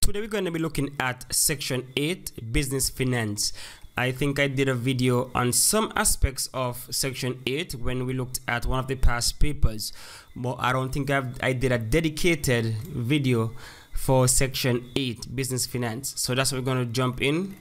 Today we're going to be looking at Section 8, Business Finance. I think I did a video on some aspects of Section 8 when we looked at one of the past papers, but I don't think I did a dedicated video for Section 8, Business Finance. So that's what we're going to jump in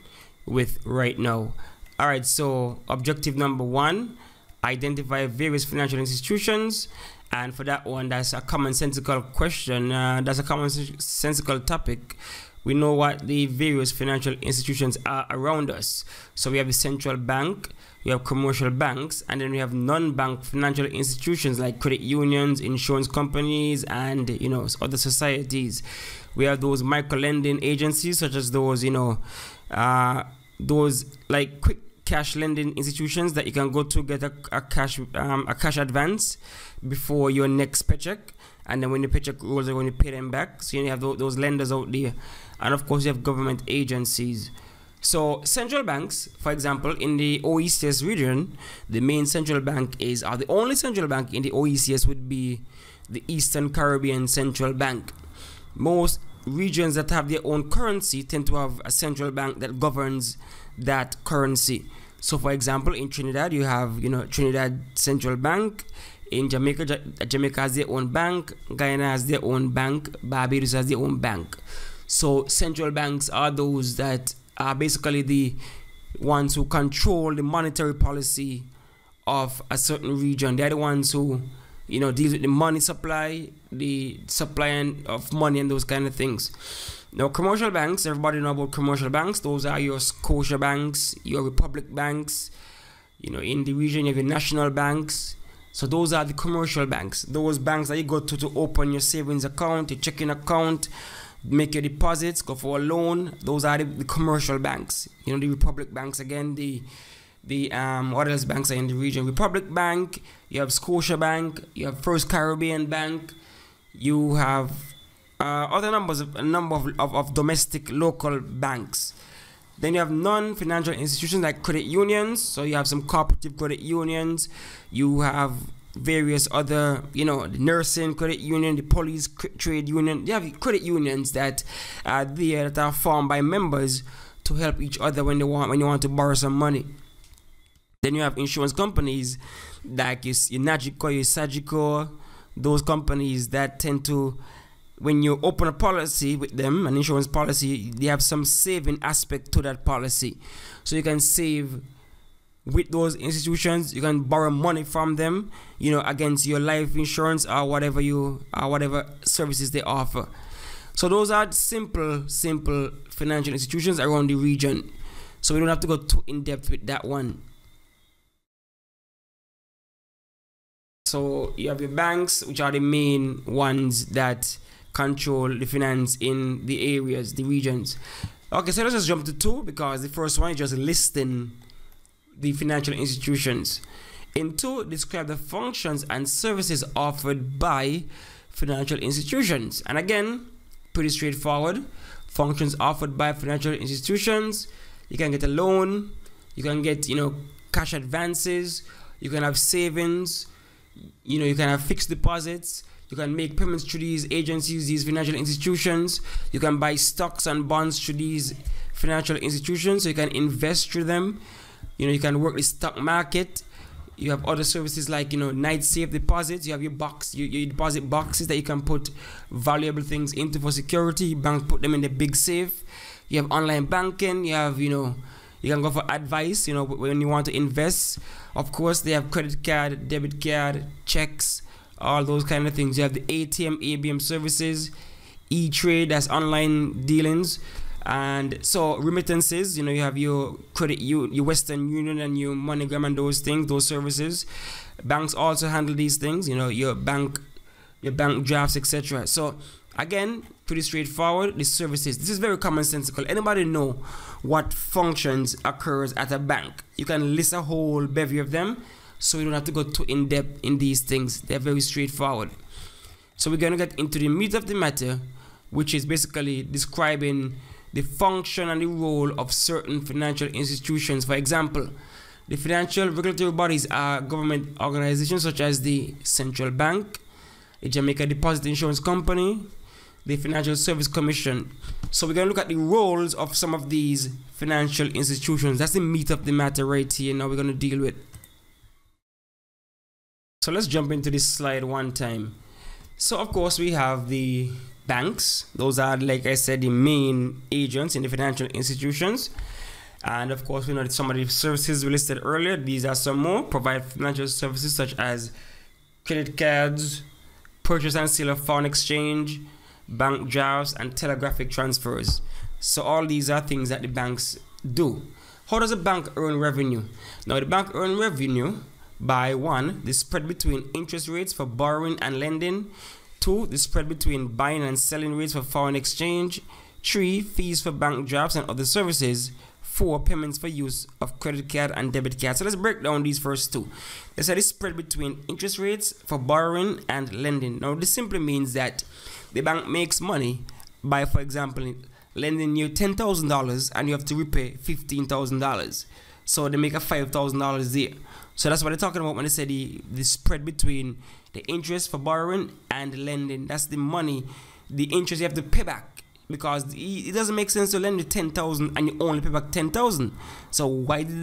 with right now. All right, so objective number 1, identify various financial institutions. And for that one, that's a commonsensical question. That's a commonsensical topic. We know what the various financial institutions are around us. So we have the central bank, we have commercial banks, and then we have non-bank financial institutions like credit unions, insurance companies, and other societies. We have those micro-lending agencies, such as those those like quick cash lending institutions that you can go to get a cash advance before your next paycheck, and then when the paycheck rolls, when you pay them back. So you have those lenders out there, and of course you have government agencies. So central banks, for example, in the OECS region, the main central bank the only central bank in the OECS would be the Eastern Caribbean Central Bank. Most regions that have their own currency tend to have a central bank that governs that currency. So for example, in Trinidad you have Trinidad Central Bank. In Jamaica, Jamaica has their own bank. Guyana has their own bank. Barbados has their own bank. So central banks are those that are basically the ones who control the monetary policy of a certain region. They're the ones who deal with the money supply, the supply of money, and those kind of things. Now, commercial banks, everybody know about commercial banks. Those are your Scotia banks, your Republic banks. In the region, you have your national banks. So those are the commercial banks. Those banks that you go to open your savings account, your checking account, make your deposits, go for a loan. Those are the commercial banks. The Republic banks again. The what else banks are in the region? Republic Bank. You have Scotia Bank. You have First Caribbean Bank. You have a number of domestic local banks. Then you have non-financial institutions like credit unions. So you have some cooperative credit unions. You have various other, the nursing credit union, the police trade union. You have credit unions that are there that are formed by members to help each other when you want to borrow some money. Then you have insurance companies like your Nagico, your Sagico, those companies that tend to, when you open a policy with them, an insurance policy, they have some saving aspect to that policy. So you can save with those institutions. You can borrow money from them, against your life insurance or whatever services they offer. So those are simple financial institutions around the region. So we don't have to go too in depth with that one. So you have your banks, which are the main ones that control the finance in the areas, the regions. Okay, so let's just jump to 2, because the first one is just listing the financial institutions. In 2, describe the functions and services offered by financial institutions. And again, pretty straightforward. Functions offered by financial institutions. You can get a loan. You can get, cash advances. You can have savings. You can have fixed deposits. You can make payments through these agencies, these financial institutions. You can buy stocks and bonds through these financial institutions, so you can invest through them. You can work the stock market. You have other services like night safe deposits. You have your deposit boxes that you can put valuable things into for security. Banks put them in the big safe. You have online banking. You have you can go for advice when you want to invest. Of course, they have credit card, debit card, checks, all those kind of things. You have the ATM, ABM services, e-trade, that's online dealings, and so remittances. You have your credit, your Western Union and your MoneyGram and those things, those services. Banks also handle these things. Your bank drafts, etc. So again, pretty straightforward. The services. This is very commonsensical. Anybody know what functions occurs at a bank? You can list a whole bevy of them. So you don't have to go too in depth in these things. They're very straightforward. So we're going to get into the meat of the matter, which is basically describing the function and the role of certain financial institutions. For example, the financial regulatory bodies are government organizations such as the Central Bank, the Jamaica Deposit Insurance Company, the Financial Service Commission. So we're going to look at the roles of some of these financial institutions. That's the meat of the matter right here. Now we're going to deal with. So let's jump into this slide one time. So of course we have the banks. Those are, like I said, the main agents in the financial institutions. And of course, we know that some of the services we listed earlier. These are some more. Provide financial services such as credit cards, purchase and sale of foreign exchange, bank drafts, and telegraphic transfers. So all these are things that the banks do. How does a bank earn revenue? Now the bank earn revenue by 1, the spread between interest rates for borrowing and lending. 2, the spread between buying and selling rates for foreign exchange. 3, fees for bank drafts and other services. 4, payments for use of credit card and debit card. So let's break down these first two. Let's say the spread between interest rates for borrowing and lending. Now this simply means that the bank makes money by, for example, lending you $10,000 and you have to repay $15,000. So they make a $5,000 there. So that's what they're talking about when they say the spread between the interest for borrowing and lending. That's the money, the interest you have to pay back. Because it doesn't make sense to lend you 10,000 and you only pay back 10,000. So why did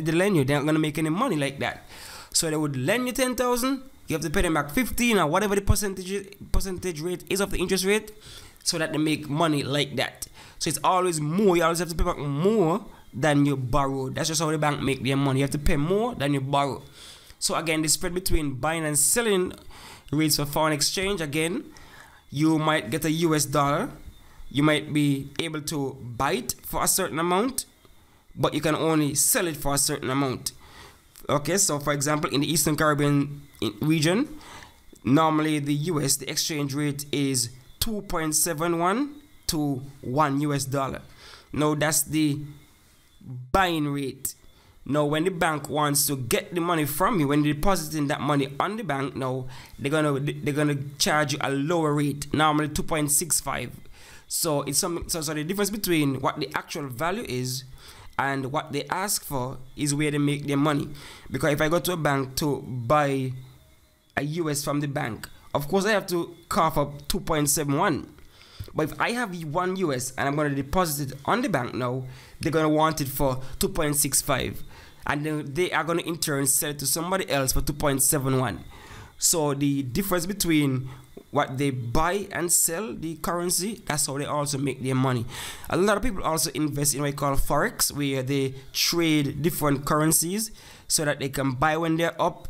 they lend you? They're not gonna make any money like that. So they would lend you 10,000. You have to pay them back 15 or whatever the percentage rate is of the interest rate, so that they make money like that. So it's always more. You always have to pay back more than you borrow. That's just how the bank make their money. You have to pay more than you borrow. So again, the spread between buying and selling rates for foreign exchange. Again, you might get a US dollar. You might be able to buy it for a certain amount, but you can only sell it for a certain amount. Okay, so for example, in the Eastern Caribbean region, normally the US, the exchange rate is 2.71 to $1. Now that's the buying rate. Now when the bank wants to get the money from you, when they're depositing that money on the bank, now they're gonna charge you a lower rate, normally 2.65. So it's something. So the difference between what the actual value is and what they ask for is where they make their money. Because if I go to a bank to buy a US from the bank, of course I have to cough up 2.71. But if I have one US and I'm going to deposit it on the bank now, they're going to want it for 2.65, and then they are going to in turn sell it to somebody else for 2.71. So the difference between what they buy and sell, the currency, that's how they also make their money. A lot of people also invest in what we call forex, where they trade different currencies so that they can buy when they're up,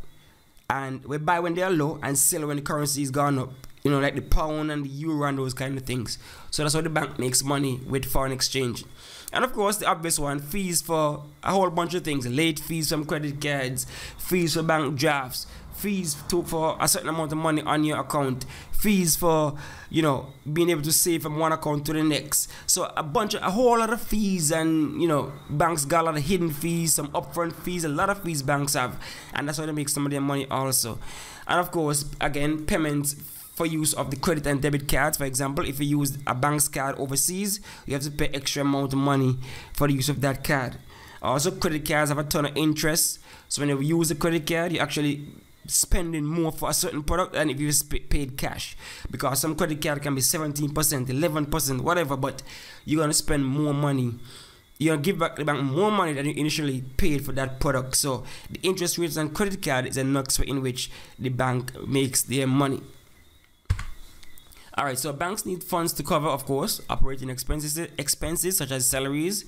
and we buy when they're low and sell when the currency is gone up. You know, like the pound and the euro and those kind of things. So that's how the bank makes money with foreign exchange. And of course, the obvious one, fees for a whole bunch of things. Late fees from credit cards, fees for bank drafts, fees for a certain amount of money on your account, fees for, you know, being able to save from one account to the next. So a whole lot of fees, and you know, banks got a lot of hidden fees, some upfront fees, a lot of fees banks have, and that's how they make some of their money also. And of course, again, payments for use of the credit and debit cards. For example, if you use a bank's card overseas, you have to pay extra amount of money for the use of that card. Also, credit cards have a ton of interest. So when you use a credit card, you're actually spending more for a certain product than if you paid cash, because some credit card can be 17%, 11%, whatever, but you're gonna spend more money. You're gonna give back the bank more money than you initially paid for that product. So the interest rates on credit card is a nux in which the bank makes their money. Alright, so banks need funds to cover, of course, operating expenses such as salaries,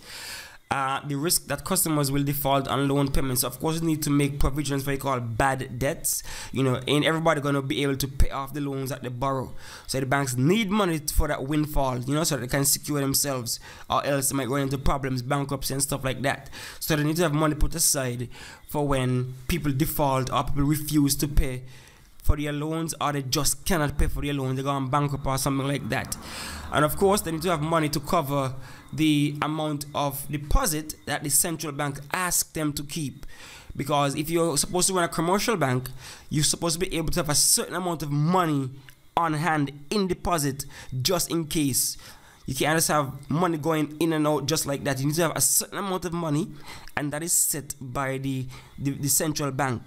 the risk that customers will default on loan payments. Of course, you need to make provisions for what you call bad debts. You know, ain't everybody going to be able to pay off the loans that they borrow. So the banks need money for that windfall, you know, so that they can secure themselves, or else they might run into problems, bankruptcy and stuff like that. So they need to have money put aside for when people default or people refuse to pay for their loans, or they just cannot pay for their loans, they go on bankrupt or something like that. And of course, they need to have money to cover the amount of deposit that the central bank asks them to keep. Because if you're supposed to run a commercial bank, you're supposed to be able to have a certain amount of money on hand in deposit, just in case. You can't just have money going in and out just like that. You need to have a certain amount of money, and that is set by the central bank.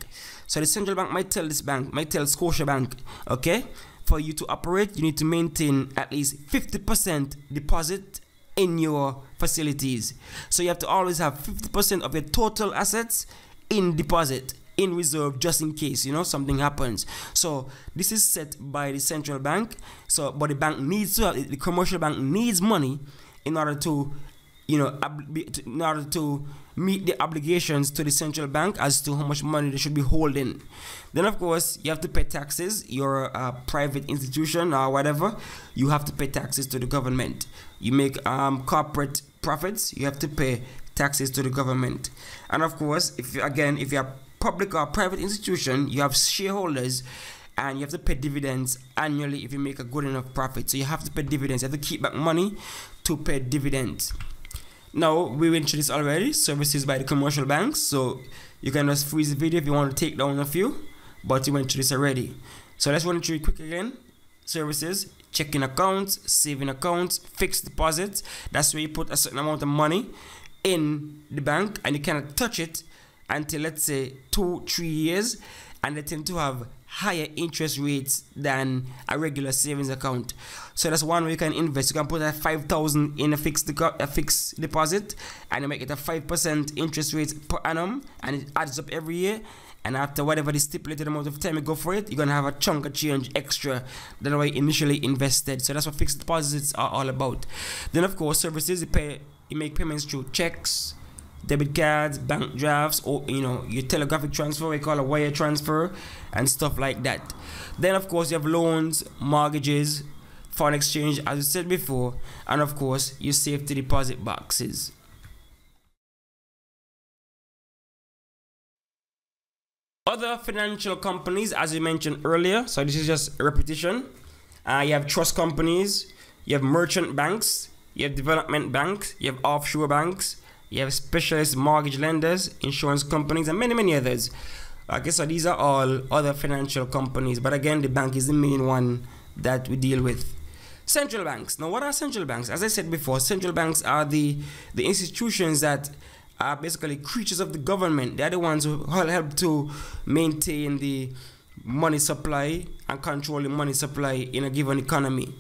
So the central bank might tell this bank, might tell Scotiabank, okay, for you to operate, you need to maintain at least 50% deposit in your facilities. So you have to always have 50% of your total assets in deposit, in reserve, just in case, you know, something happens. So this is set by the central bank. So, but the bank needs to have, the commercial bank needs money in order to, you know, in order to meet the obligations to the central bank as to how much money they should be holding. Then of course you have to pay taxes. You're a private institution or whatever, you have to pay taxes to the government. You make corporate profits, you have to pay taxes to the government. And of course, if you're a public or private institution, you have shareholders, and you have to pay dividends annually if you make a good enough profit. So you have to pay dividends, you have to keep back money to pay dividends. Now, we went through this already, services by the commercial banks. So you can just freeze the video if you want to take down a few, but you went through this already. So let's run through it quick again. Services, checking accounts, saving accounts, fixed deposits. That's where you put a certain amount of money in the bank and you cannot touch it until, let's say, 2-3 years, and they tend to have higher interest rates than a regular savings account. So that's one way you can invest. You can put that 5,000 in a fixed deposit, and you make it a 5% interest rate per annum, and it adds up every year. And after whatever the stipulated amount of time you go for it, you're gonna have a chunk of change extra than what you initially invested. So that's what fixed deposits are all about. Then of course, services, you make payments through checks, debit cards, bank drafts, or you know, your telegraphic transfer, we call a wire transfer, and stuff like that. Then of course you have loans, mortgages, foreign exchange, as I said before, and of course your safety deposit boxes. Other financial companies, as we mentioned earlier, so this is just a repetition. You have trust companies, you have merchant banks, you have development banks, you have offshore banks, you have specialist mortgage lenders, insurance companies, and many others. Okay, so these are all other financial companies, but again, the bank is the main one that we deal with. Central banks. Now, what are central banks? As I said before, central banks are the institutions that are basically creatures of the government. They're the ones who help to maintain the money supply and control the money supply in a given economy.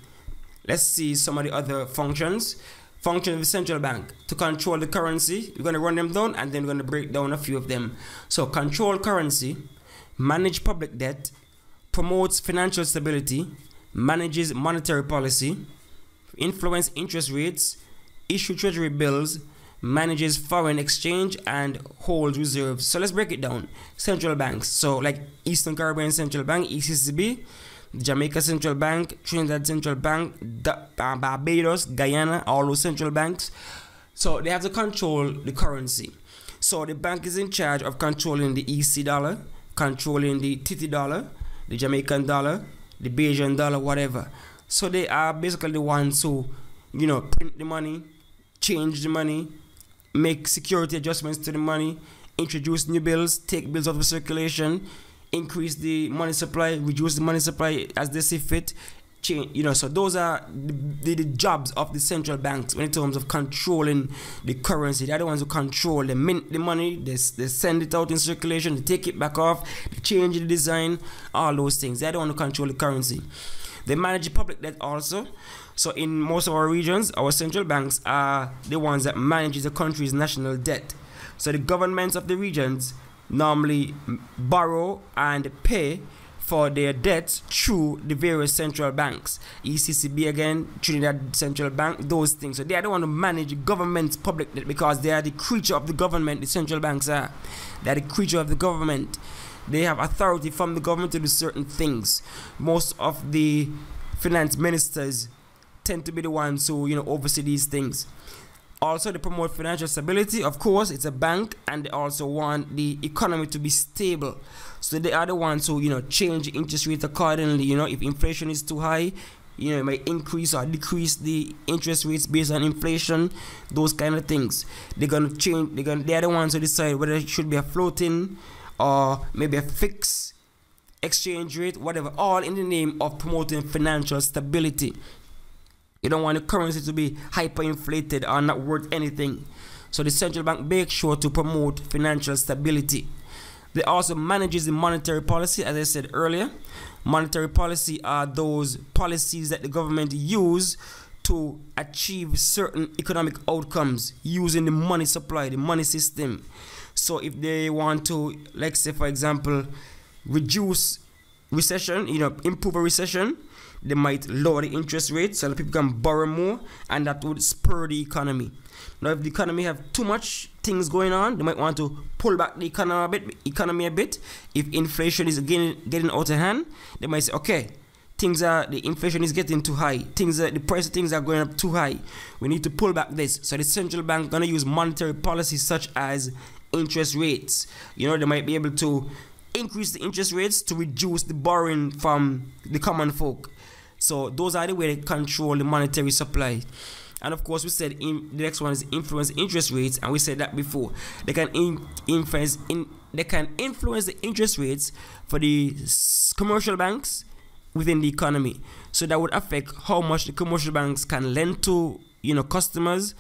Let's see some of the other functions. Function of the central bank: to control the currency. We're going to run them down and then we're going to break down a few of them. So control currency, manage public debt, promotes financial stability, manages monetary policy, influence interest rates, issue treasury bills, manages foreign exchange, and holds reserves. So let's break it down. Central banks, so like Eastern Caribbean Central Bank, ECCB, Jamaica Central Bank, Trinidad Central Bank, Barbados, Guyana, all those central banks. So they have to control the currency. So the bank is in charge of controlling the EC dollar, controlling the Titi dollar, the Jamaican dollar, the Bajan dollar, whatever. So they are basically the ones who, you know, print the money, change the money, make security adjustments to the money, introduce new bills, take bills out of circulation, increase the money supply, reduce the money supply as they see fit, change, you know. So those are the jobs of the central banks in terms of controlling the currency. They're the ones who control, they mint the money, they send it out in circulation, they take it back off, they change the design, all those things. They're the ones who control the currency. They manage the public debt also. So in most of our regions, our central banks are the ones that manage the country's national debt. So the governments of the regions normally borrow and pay for their debts through the various central banks. ECCB again, Trinidad Central Bank, those things. So they are the ones who manage the government's public debt because they are the creature of the government, the central banks are. They are the creature of the government. They have authority from the government to do certain things. Most of the finance ministers tend to be the ones who, you know, oversee these things. Also, they promote financial stability. Of course, it's a bank, and they also want the economy to be stable. So they are the ones who, you know, change the interest rate accordingly. You know, if inflation is too high, you know, it might increase or decrease the interest rates based on inflation. Those kind of things. They're gonna change. They are the ones who decide whether it should be a floating or maybe a fixed exchange rate, whatever. All in the name of promoting financial stability. You don't want the currency to be hyperinflated or not worth anything. So the central bank makes sure to promote financial stability. They also manages the monetary policy, as I said earlier. Monetary policy are those policies that the government use to achieve certain economic outcomes using the money supply, the money system. So if they want to, like say for example, reduce recession, improve a recession, they might lower the interest rate so that people can borrow more, and that would spur the economy. Now, if the economy have too much things going on, they might want to pull back the economy a bit. If inflation is getting out of hand, they might say, okay, the inflation is getting too high. The price of things are going up too high. We need to pull back this. So the central bank gonna use monetary policies such as interest rates. They might be able to increase the interest rates to reduce the borrowing from the common folk. So those are the way they control the monetary supply. And of course, we said the next one is influence interest rates, and we said that before. They can influence the interest rates for the commercial banks within the economy. So that would affect how much the commercial banks can lend to customers,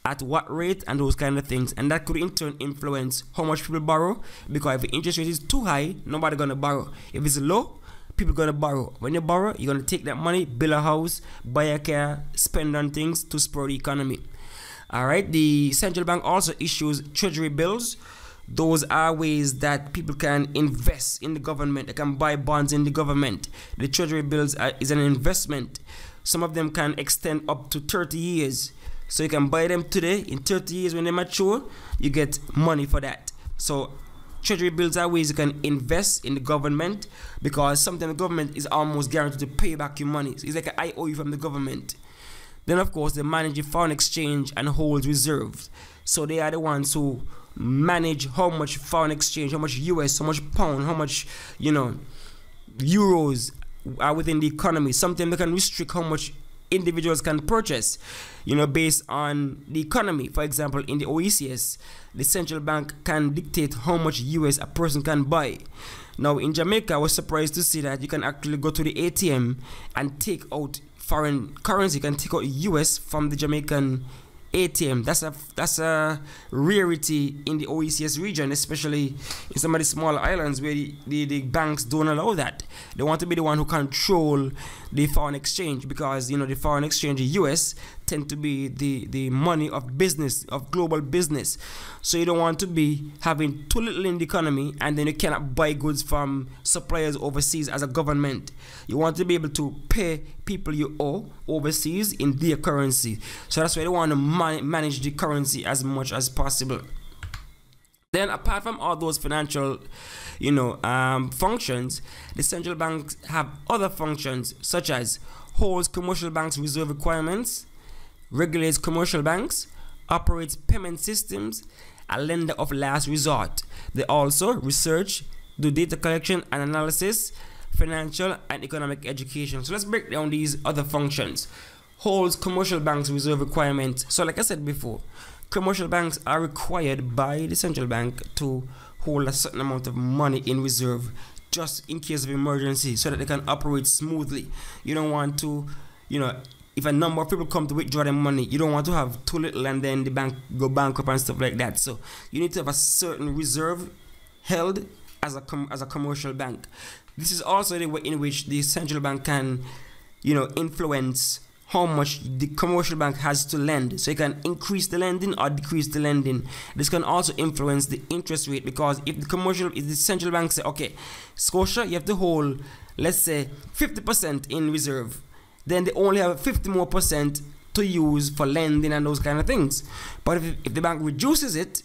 at what rate, and those kind of things. And that could in turn influence how much people borrow, because if the interest rate is too high, nobody gonna borrow. If it's low, people gonna borrow. When you borrow, you're gonna take that money, build a house, buy a car, spend on things to spur the economy. All right. The central bank also issues treasury bills. Those are ways that people can invest in the government. They can buy bonds in the government. The treasury bills is an investment. Some of them can extend up to 30 years. So you can buy them today. In 30 years when they mature, you get money for that. So treasury bills are ways you can invest in the government, because sometimes the government is almost guaranteed to pay back your money. So it's like an IOU from the government. Then of course they manage the foreign exchange and holds reserves. So they are the ones who manage how much foreign exchange, how much US, how much pound, how much euros are within the economy. Sometimes they can restrict how much individuals can purchase, based on the economy. For example, in the OECS, the central bank can dictate how much US a person can buy. Now in Jamaica, I was surprised to see that you can actually go to the ATM and take out foreign currency. You can take out US from the Jamaican ATM. That's a rarity in the OECS region, especially in some of the smaller islands where the banks don't allow that. They want to be the one who control the foreign exchange, because the foreign exchange in US tend to be the money of business, of global business. So you don't want to be having too little in the economy and then you cannot buy goods from suppliers overseas as a government. You want to be able to pay people you owe overseas in their currency. So that's why they want to manage the currency as much as possible. Then apart from all those financial functions, the central banks have other functions, such as holds commercial banks' reserve requirements, regulates commercial banks, operates payment systems, a lender of last resort. They also research, do data collection and analysis, financial and economic education. So let's break down these other functions. Holds commercial banks' reserve requirements. So like I said before, commercial banks are required by the central bank to hold a certain amount of money in reserve, just in case of emergency, so that they can operate smoothly. You don't want to, if a number of people come to withdraw their money, you don't want to have too little and then the bank go bankrupt and stuff like that. So you need to have a certain reserve held as a commercial bank. This is also the way in which the central bank can, influence how much the commercial bank has to lend. So you can increase the lending or decrease the lending. This can also influence the interest rate, because if the central bank say, okay, Scotia, you have to hold, let's say 50% in reserve, then they only have 50% more to use for lending and those kind of things. But if the bank reduces it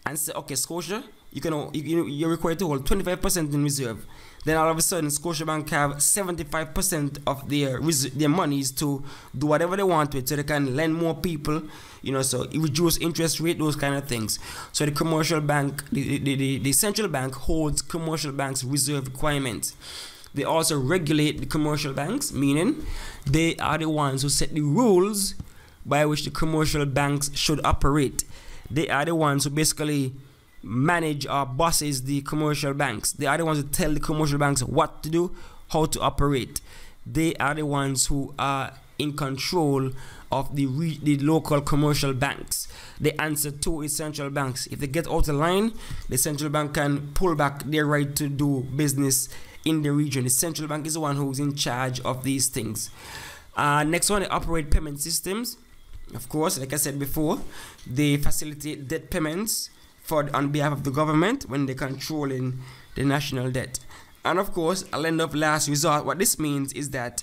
and say, okay, Scotia, you're required to hold 25% in reserve, then all of a sudden Scotiabank have 75% of their monies to do whatever they want with, so they can lend more people, so reduce interest rate, those kind of things. So the commercial bank, the central bank holds commercial banks' reserve requirements. They also regulate the commercial banks, meaning they are the ones who set the rules by which the commercial banks should operate. They are the ones who basically manage or bosses the commercial banks. They are the ones who tell the commercial banks what to do, how to operate. They are the ones who are in control of the local commercial banks? The answer to is central banks. If they get out of line, the central bank can pull back their right to do business in the region. The central bank is the one who's in charge of these things. Next one, they operate payment systems. Of course, like I said before, they facilitate debt payments on behalf of the government when they're controlling the national debt. And of course, a lender of last resort. What this means is that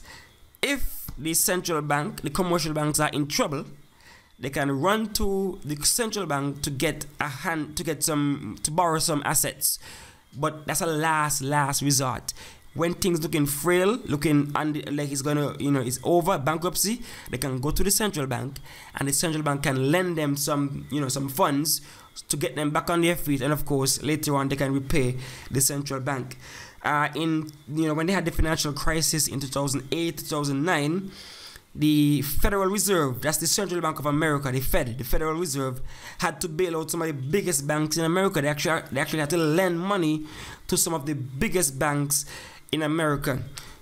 if the central bank, the commercial banks are in trouble, they can run to the central bank to borrow some assets. But that's a last resort. When things looking frail, looking like it's gonna, it's over, bankruptcy, they can go to the central bank, and the central bank can lend them some funds to get them back on their feet, and of course later on they can repay the central bank. When they had the financial crisis in 2008, 2009, the Federal Reserve, that's the Central Bank of America, the Federal Reserve, had to bail out some of the biggest banks in America. They actually had to lend money to some of the biggest banks in America.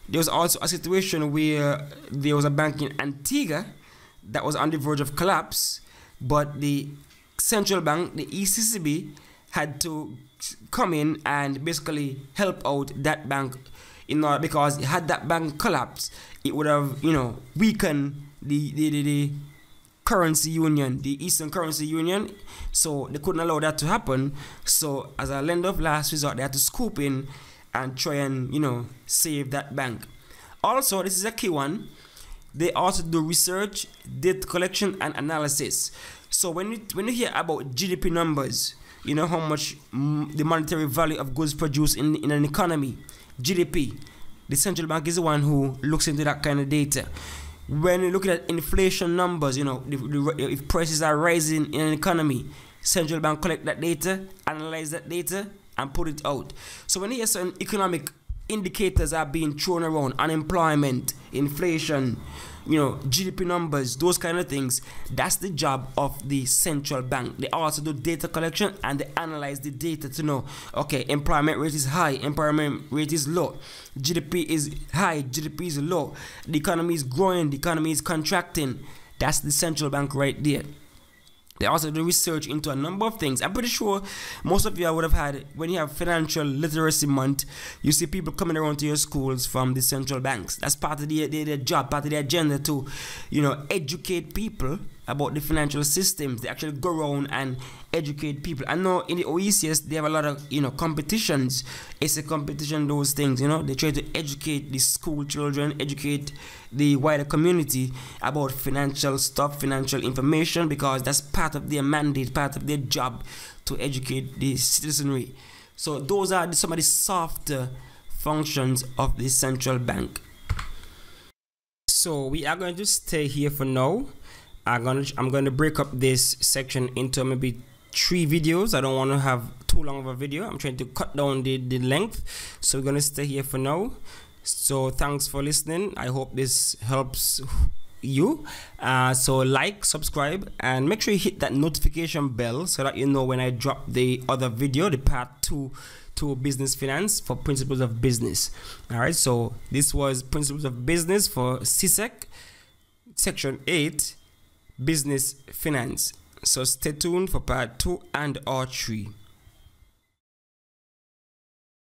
There was also a situation where there was a bank in Antigua that was on the verge of collapse, but the central bank, the ECCB, had to come in and basically help out that bank, because had that bank collapsed, it would have weakened the currency union, the Eastern Currency Union. So they couldn't allow that to happen. So as a lender of last resort, they had to scoop in and try and save that bank. Also, this is a key one, they also do research, data collection, and analysis. So when you hear about GDP numbers, how much the monetary value of goods produced in an economy, GDP, the central bank is the one who looks into that kind of data. When you look at inflation numbers, if prices are rising in an economy, central bank collect that data, analyze that data, and put it out. So when you hear certain economic indicators are being thrown around, unemployment, inflation, GDP numbers, those kind of things, that's the job of the central bank. They also do data collection, and they analyze the data to know, okay, employment rate is high, employment rate is low, GDP is high, GDP is low, the economy is growing, the economy is contracting. That's the central bank right there. They also do research into a number of things. I'm pretty sure most of you would have had, when you have Financial Literacy Month, you see people coming around to your schools from the central banks. That's part of their job, part of their agenda to, educate people about the financial systems. They actually go around and educate people. I know in the OECS, they have a lot of, competitions. It's a competition, those things, They try to educate the school children, educate the wider community about financial stuff, financial information, because that's part of their mandate, part of their job to educate the citizenry. So those are some of the softer functions of the central bank. So we are going to stay here for now. I'm going to break up this section into maybe 3 videos. I don't want to have too long of a video. I'm trying to cut down the length. So we're going to stay here for now. So thanks for listening. I hope this helps you. So like, subscribe, and make sure you hit that notification bell so that you know when I drop the other video, the part 2 to business finance for principles of business. All right, so this was principles of business for CSEC section 8, business finance. So stay tuned for part 2 and or 3.